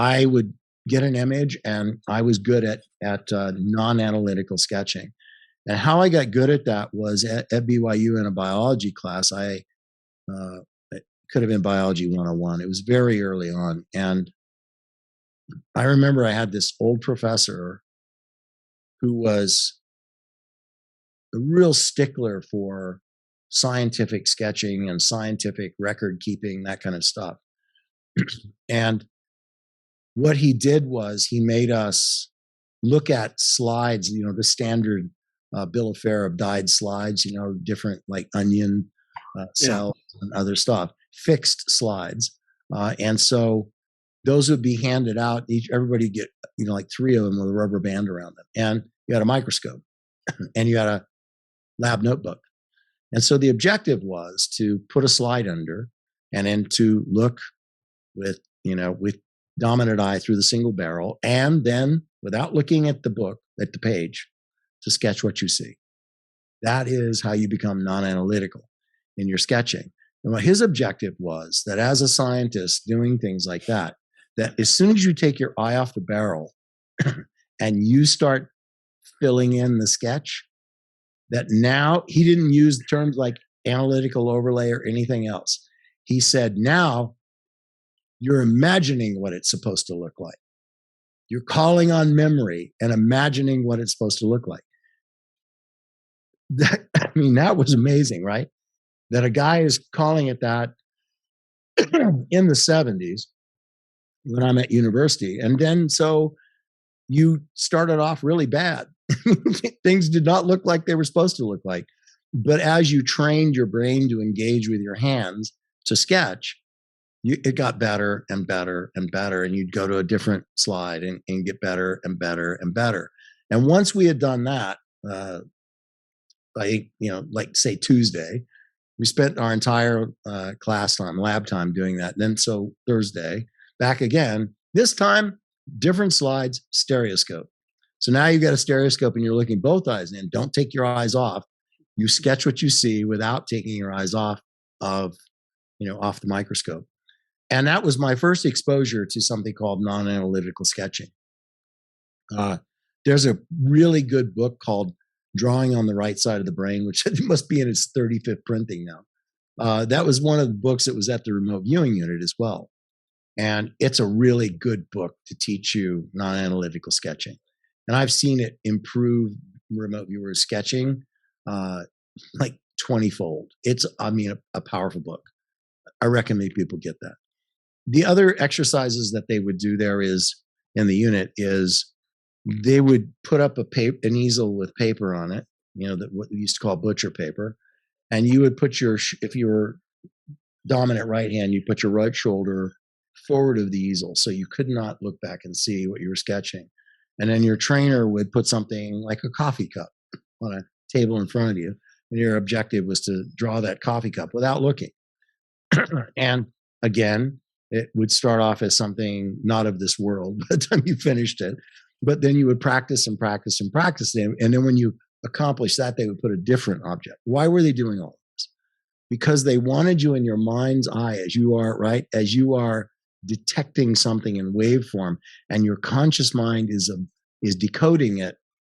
I would get an image, and I was good at non-analytical sketching. And how I got good at that was at BYU in a biology class. It could have been biology 101. It was very early on. And I remember I had this old professor who was a real stickler for scientific sketching and scientific record keeping, that kind of stuff. And what he did was he made us look at slides, the standard bill of fare of dyed slides, different like onion cells and other stuff, fixed slides. And so those would be handed out. Everybody get, like 3 of them with a rubber band around them. And you had a microscope and you had a lab notebook. And so the objective was to put a slide under and then to look with dominant eye through the single barrel, and then without looking at the book, at the page, to sketch what you see. That is how you become non-analytical in your sketching. And what his objective was that as a scientist doing things like that as soon as you take your eye off the barrel and you start filling in the sketch, that now he didn't use terms like analytical overlay or anything else. He said, now you're imagining what it's supposed to look like. You're calling on memory and imagining what it's supposed to look like. That was amazing, right? That a guy is calling it that in the 70s when I'm at university. And then so you started off really bad. Things did not look like they were supposed to look like. But as you trained your brain to engage with your hands to sketch, it got better and better and better. And you'd go to a different slide and get better and better and better. And once we had done that, like say Tuesday, we spent our entire class time, lab time doing that. And then so Thursday, back again, this time, different slides, stereoscope. So now you've got a stereoscope and you're looking both eyes in. Don't take your eyes off. You sketch what you see without taking your eyes off of the microscope. And that was my first exposure to something called non-analytical sketching. There's a really good book called Drawing on the Right Side of the Brain, which must be in its 35th printing now. That was one of the books that was at the remote viewing unit as well. And it's a really good book to teach you non-analytical sketching. And I've seen it improve remote viewer sketching like 20-fold. It's, a powerful book. I recommend people get that. The other exercises that they would do there is in the unit is they would put up an easel with paper on it, what we used to call butcher paper. And you would put if you were dominant right hand, you put your right shoulder forward of the easel so you could not look back and see what you were sketching. And then your trainer would put something like a coffee cup on a table in front of you. And your objective was to draw that coffee cup without looking. And again, it would start off as something not of this world by the time you finished it. But then you would practice and practice and practice them. And then when you accomplish that, they would put a different object. Why were they doing all this? Because they wanted you in your mind's eye as you are, right? As you are detecting something in waveform and your conscious mind is decoding it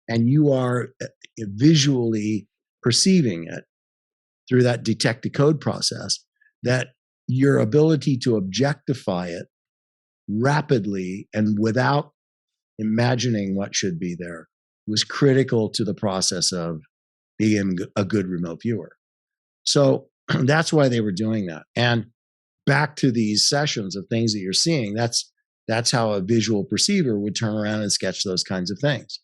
and you are visually perceiving it through that detect decode process, that your ability to objectify it rapidly and without imagining what should be there was critical to the process of being a good remote viewer. So that's why they were doing that. And back to these sessions of things that you're seeing, that's how a visual perceiver would turn around and sketch those kinds of things.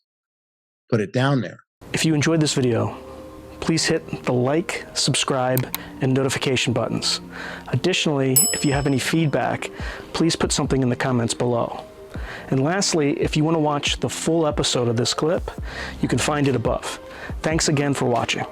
Put it down there. If you enjoyed this video, please hit the like, subscribe, and notification buttons. Additionally, if you have any feedback, please put something in the comments below. And lastly, if you want to watch the full episode of this clip, you can find it above. Thanks again for watching.